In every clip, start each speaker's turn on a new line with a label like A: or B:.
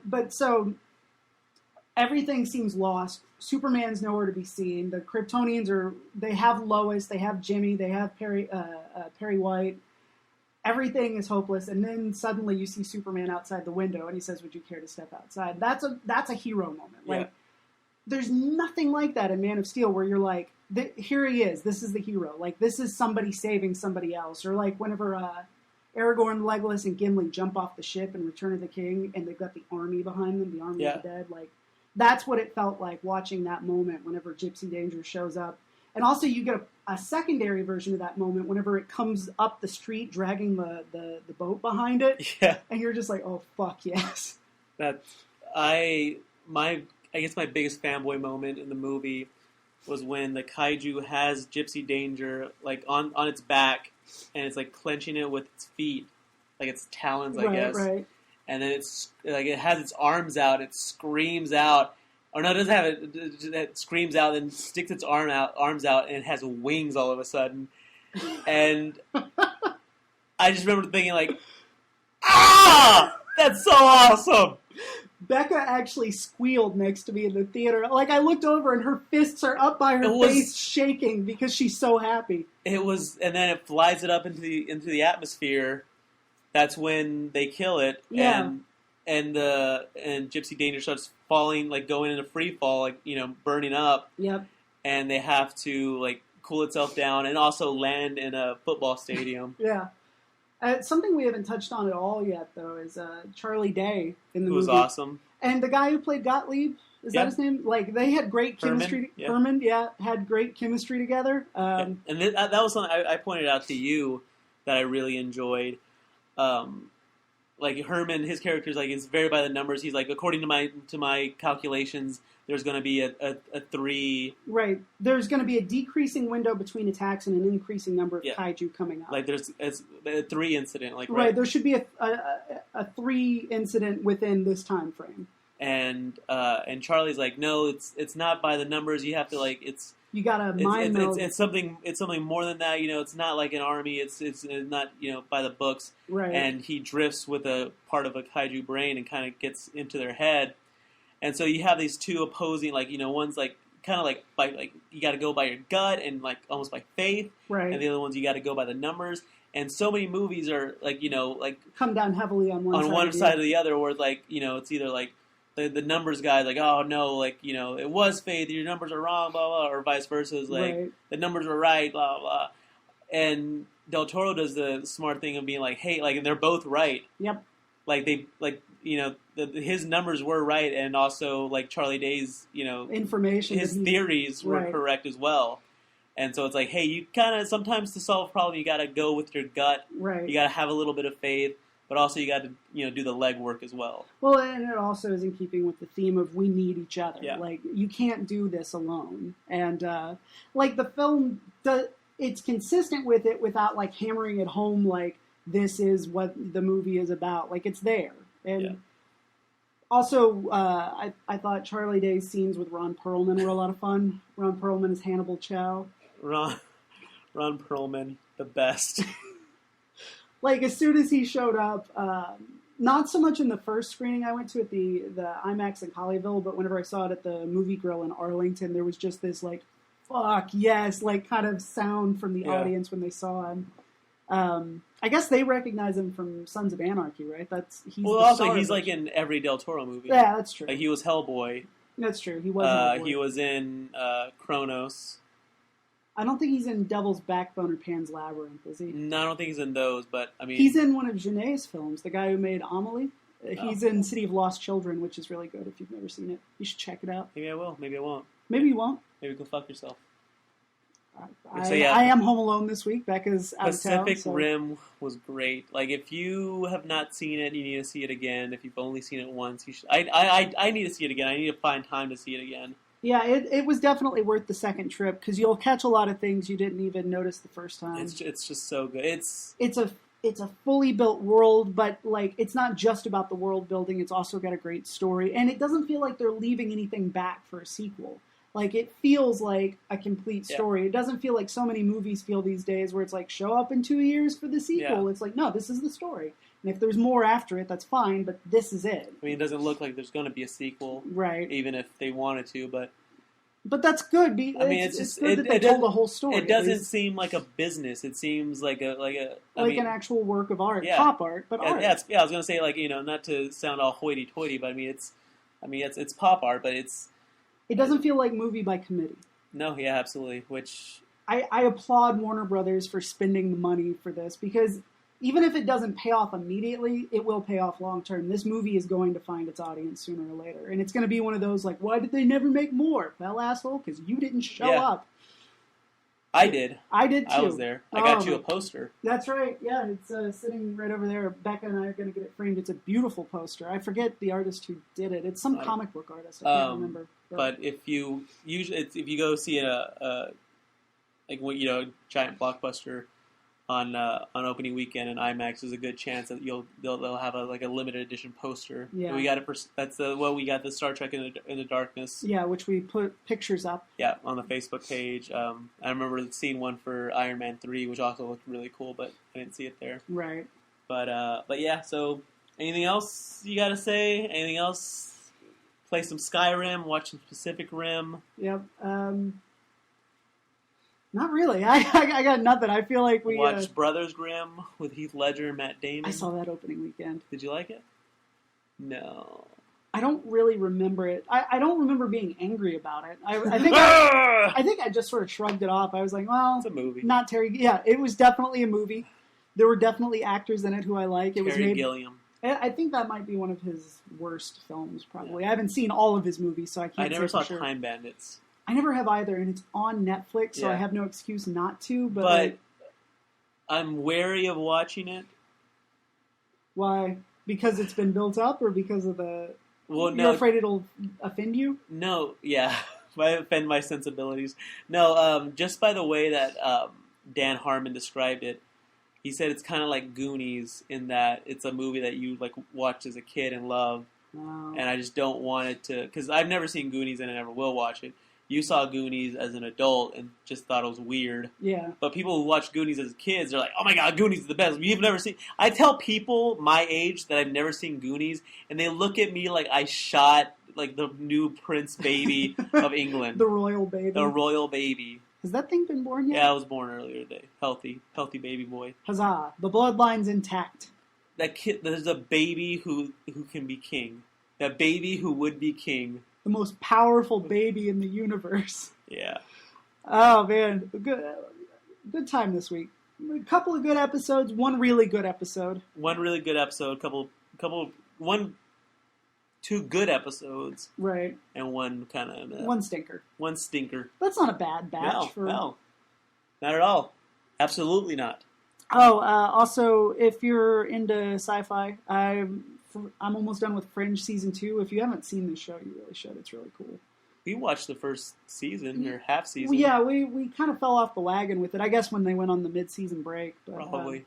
A: But so everything seems lost. Superman's nowhere to be seen. The Kryptonians they have Lois, they have Jimmy, they have Perry White. Everything is hopeless, and then suddenly you see Superman outside the window, and he says, "Would you care to step outside?" That's a hero moment. Like, there's nothing like that in Man of Steel where you're like, here he is. This is the hero. Like, this is somebody saving somebody else. Or like whenever Aragorn, Legolas, and Gimli jump off the ship in Return of the King, and they've got the army behind them, the army of the dead. Like, that's what it felt like watching that moment whenever Gypsy Danger shows up. And also you get a secondary version of that moment whenever it comes up the street dragging the boat behind it.
B: Yeah.
A: And you're just like, oh, fuck, yes.
B: I guess my biggest fanboy moment in the movie was when the kaiju has Gypsy Danger like on its back, and it's like clenching it with its feet, like its talons, I guess. Right. And then it's like it has its arms out, it screams out. Or no, it doesn't have it. It screams out, then sticks its arms out, and it has wings all of a sudden. And I just remember thinking, like, ah, that's so awesome.
A: Becca actually squealed next to me in the theater. Like, I looked over, and her fists are up by her face, shaking because she's so happy.
B: It was, and then it flies it up into the atmosphere. That's when they kill it.
A: Yeah.
B: And Gypsy Danger starts falling, like going into free fall, like, you know, burning up.
A: Yep.
B: And they have to like cool itself down and also land in a football stadium.
A: Yeah. Something we haven't touched on at all yet, though, is Charlie Day in the movie.
B: Who was awesome.
A: And the guy who played Gottlieb, is that his name? Like, they had great chemistry. Herman, had great chemistry together.
B: And that was something I pointed out to you that I really enjoyed. Like Herman, his character is like it's very by the numbers. He's like, according to my calculations, there's going to be a 3.
A: Right. There's going to be a decreasing window between attacks and an increasing number of kaiju coming up.
B: Like it's a 3 incident. Like
A: right. There should be a 3 incident within this time frame.
B: And Charlie's like, no, it's not by the numbers. You have to like
A: you gotta mind meld.
B: It's something more than that. You know, it's not like an army. It's not, you know, by the books.
A: Right.
B: And he drifts with a part of a kaiju brain and kind of gets into their head. And so you have these two opposing, like, you know, one's like kind of like by like you got to go by your gut and like almost by faith.
A: Right.
B: And the other ones you got to go by the numbers. And so many movies are like, you know, like
A: come down heavily on one
B: side or the other, where like, you know, it's either like the numbers guy, like, oh no, like, you know, it was faith, your numbers are wrong, blah blah, or vice versa, is like the numbers were right, blah blah. And Del Toro does the smart thing of being like, hey, like, and they're both right.
A: Yep.
B: Like they, like, you know, his numbers were right, and also like Charlie Day's, you know,
A: information,
B: his theories were correct as well. And so it's like, hey, you kind of sometimes to solve a problem, you got to go with your gut.
A: Right.
B: You got to have a little bit of faith. But also you got to, you know, do the legwork as well.
A: Well, and it also is in keeping with the theme of we need each other.
B: Yeah.
A: Like, you can't do this alone. And, like, the film, it's consistent with it without, like, hammering it home like this is what the movie is about. Like, it's there. And also, I thought Charlie Day's scenes with Ron Perlman were a lot of fun. Ron Perlman is Hannibal Chow. Ron
B: Perlman, the best.
A: Like, as soon as he showed up, not so much in the first screening I went to at the IMAX in Colleyville, but whenever I saw it at the Movie Grill in Arlington, there was just this, like, fuck, yes, like, kind of sound from the audience when they saw him. I guess they recognize him from Sons of Anarchy, right? He's
B: like in every Del Toro movie.
A: Yeah, that's true.
B: Like, he was Hellboy.
A: That's true. He was Hellboy.
B: He was in Kronos.
A: I don't think he's in Devil's Backbone or Pan's Labyrinth, is he?
B: No, I don't think he's in those, but, I mean...
A: He's in one of Genet's films, the guy who made Amelie. He's in City of Lost Children, which is really good if you've never seen it. You should check it out.
B: Maybe I will. Maybe I won't.
A: Maybe you won't.
B: Maybe go fuck yourself.
A: I am home alone this week. Becca's out of town.
B: Pacific Rim was great. Like, if you have not seen it, you need to see it again. If you've only seen it once, you should. I need to see it again. I need to find time to see it again.
A: Yeah, it was definitely worth the second trip because you'll catch a lot of things you didn't even notice the first time.
B: It's just so good.
A: It's a fully built world, but like it's not just about the world building. It's also got a great story, and it doesn't feel like they're leaving anything back for a sequel. Like, it feels like a complete story. Yeah. It doesn't feel like so many movies feel these days where it's like, show up in 2 years for the sequel. Yeah. It's like, no, this is the story. And if there's more after it, that's fine, but this is it.
B: I mean, it doesn't look like there's going to be a sequel,
A: right?
B: Even if they wanted to, but
A: that's good.
B: I mean,
A: it's good that they told the whole story.
B: It doesn't seem like a business. It seems like
A: an actual work of art, pop art, but art.
B: Yeah, I was going to say, like, not to sound all hoity-toity, but I mean, it's pop art, but it
A: doesn't feel like movie by committee.
B: No, yeah, absolutely. Which
A: I applaud Warner Brothers for spending the money for this, because even if it doesn't pay off immediately, it will pay off long term. This movie is going to find its audience sooner or later, and it's going to be one of those like, why did they never make more? Well, asshole, because you didn't show up.
B: I did.
A: I did too.
B: I was there. I got you a poster.
A: That's right. Yeah, it's sitting right over there. Becca and I are going to get it framed. It's a beautiful poster. I forget the artist who did it. It's some comic book artist. I can't remember.
B: But if you go see a giant blockbuster on opening weekend in IMAX, there's a good chance that they'll have a limited edition poster.
A: Yeah,
B: we got it. That's we got the Star Trek in the Darkness.
A: Yeah, which we put pictures up.
B: Yeah, on the Facebook page. I remember seeing one for Iron Man 3, which also looked really cool, but I didn't see it there.
A: Right.
B: But yeah. So anything else you got to say? Anything else? Play some Skyrim. Watch some Pacific Rim.
A: Yep. Not really. I got nothing. I feel like we
B: watched Brothers Grimm with Heath Ledger and Matt Damon.
A: I saw that opening weekend.
B: Did you like it? No.
A: I don't really remember it. I don't remember being angry about it. I think I just sort of shrugged it off. I was like, well,
B: it's a movie.
A: Not Terry. Yeah, it was definitely a movie. There were definitely actors in it who I like.
B: Terry Gilliam.
A: I think that might be one of his worst films, probably. Yeah. I haven't seen all of his movies, so I can't say for sure.
B: I never saw Time Bandits.
A: I never have either, and it's on Netflix, so I have no excuse not to. But
B: I'm wary of watching it.
A: Why? Because it's been built up, or because of the...
B: Well,
A: You're afraid it'll offend you?
B: No, yeah. Might offend my sensibilities. No, just by the way that Dan Harmon described it, he said it's kind of like Goonies in that it's a movie that you watched as a kid and love, and I just don't want it to... Because I've never seen Goonies and I never will watch it. You saw Goonies as an adult and just thought it was weird.
A: Yeah.
B: But people who watch Goonies as kids, they're like, oh my god, Goonies is the best. You've never seen... I tell people my age that I've never seen Goonies, and they look at me like I shot the new Prince baby of England.
A: The royal baby.
B: The royal baby.
A: Has that thing been born yet?
B: Yeah, I was born earlier today. Healthy baby boy.
A: Huzzah. The bloodline's intact.
B: That kid, there's a baby who can be king. That baby who would be king.
A: The most powerful baby in the universe.
B: Yeah.
A: Oh, man. Good time this week. A couple of good episodes. One really good episode. Two good episodes. Right. And one kind of...
B: one stinker. One stinker.
A: That's not a bad batch.
B: No. Not at all. Absolutely not.
A: Oh, also, if you're into sci-fi, I'm almost done with Fringe Season 2. If you haven't seen this show, you really should. It's really cool.
B: We watched the first season, or half season.
A: Well, yeah, we kind of fell off the wagon with it, I guess, when they went on the mid-season break. But,
B: probably.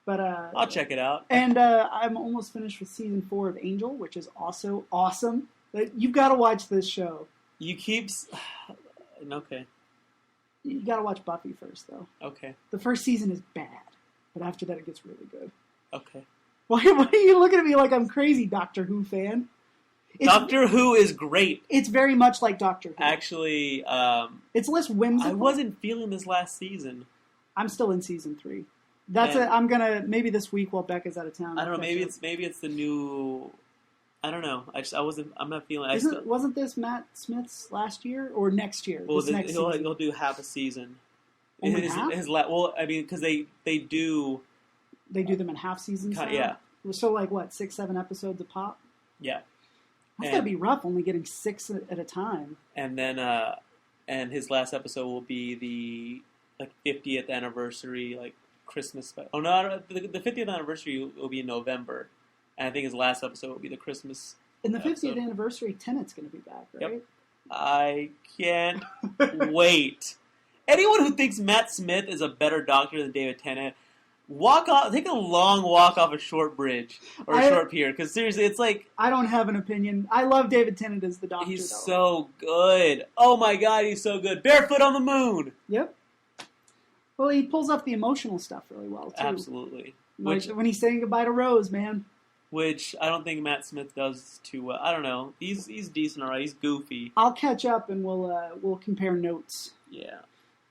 A: But
B: I'll check it out.
A: And I'm almost finished with Season 4 of Angel, which is also awesome. You've got to watch this show.
B: Okay.
A: You got to watch Buffy first, though.
B: Okay.
A: The first season is bad, but after that it gets really good.
B: Okay.
A: Why are you looking at me like I'm crazy, Doctor Who fan?
B: Doctor Who is great.
A: It's very much like Doctor Who.
B: Actually,
A: it's less whimsical.
B: I wasn't feeling this last season.
A: I'm still in Season 3. I'm gonna maybe this week while Becca's out of town.
B: I don't know. Maybe it's the new. I don't know. I'm not feeling.
A: Wasn't this Matt Smith's last year or next year?
B: Well, he'll do half a season.
A: Only half?
B: Because they do.
A: They do them in half seasons.
B: Yeah.
A: So what, 6-7 episodes a pop?
B: Yeah.
A: That's gotta be rough. Only getting 6 at a time.
B: And then, and his last episode will be the 50th anniversary, Christmas. Oh no, the 50th anniversary will be in November, and I think his last episode will be the Christmas.
A: In the 50th anniversary, Tennant's going to be back, right?
B: Yep. I can't wait. Anyone who thinks Matt Smith is a better doctor than David Tennant, take a long walk off a short bridge or a short pier. Because seriously, it's
A: I don't have an opinion. I love David Tennant as the doctor.
B: He's so good. Oh my god, he's so good. Barefoot on the Moon.
A: Yep. Well, he pulls off the emotional stuff really well, too.
B: Absolutely.
A: Like
B: Which-
A: when he's saying goodbye to Rose, man.
B: Which I don't think Matt Smith does too well. I don't know. He's decent, alright. He's goofy.
A: I'll catch up and we'll compare notes.
B: Yeah.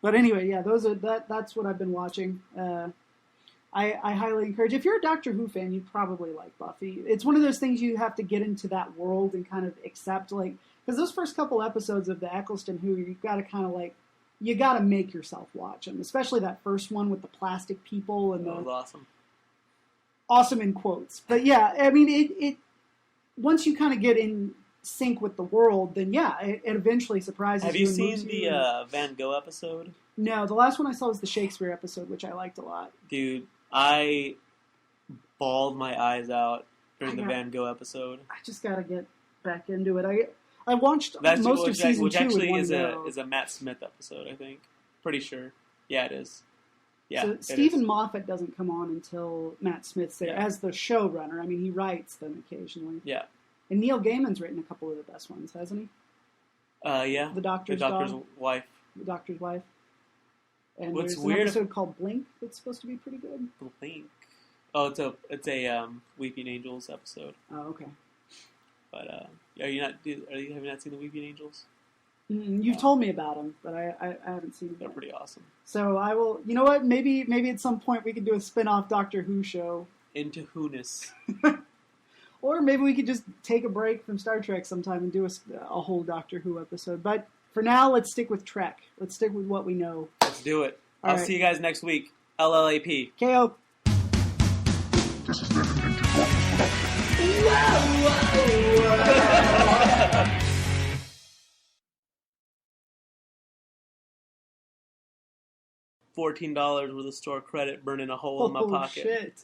A: But anyway, yeah, that's what I've been watching. I highly encourage. If you're a Doctor Who fan, you probably like Buffy. It's one of those things you have to get into that world and kind of accept, like, because those first couple episodes of the Eccleston Who, you've got to kind of like, you got to make yourself watch them, especially that first one with the plastic people and
B: That was awesome.
A: awesome in quotes. But yeah, I mean, it once you kind of get in sync with the world, then yeah, it eventually surprises you.
B: Have you
A: and
B: seen
A: moves
B: the
A: you.
B: Van Gogh episode?
A: No, the last one I saw was the Shakespeare episode, which I liked a lot.
B: Dude, I bawled my eyes out during the
A: I got-
B: Van Gogh episode.
A: I just got to get back into it. I watched
B: That's
A: most of season
B: which
A: 2
B: actually
A: in one
B: is
A: go.
B: a Matt Smith episode, I think. Pretty sure. Yeah, it is. Yeah.
A: So
B: it
A: Stephen
B: is.
A: Moffat doesn't come on until Matt Smith's there
B: Yeah.
A: as the showrunner. I mean, he writes them occasionally.
B: Yeah.
A: And Neil Gaiman's written a couple of the best ones, hasn't he?
B: Yeah.
A: The Doctor's
B: wife.
A: The Doctor's Wife. And
B: What's
A: there's
B: weird-
A: an episode called Blink that's supposed to be pretty good.
B: Blink. Oh, it's a Weeping Angels episode.
A: Oh, okay.
B: But have you not seen the Weeping Angels?
A: You've told me about them, but I haven't seen them
B: They're
A: yet.
B: pretty awesome.
A: So I will. You know what? Maybe at some point we could do a spin-off Doctor Who show.
B: Into Who-ness.
A: Or maybe we could just take a break from Star Trek sometime and do a whole Doctor Who episode. But for now, let's stick with Trek. Let's stick with what we know.
B: Let's do it.
A: All
B: I'll
A: right.
B: see you guys next week. LLAP.
A: KO.
C: This has been an Into Dorkness production.
B: $14 worth of store credit burning a hole in my pocket.
A: Shit.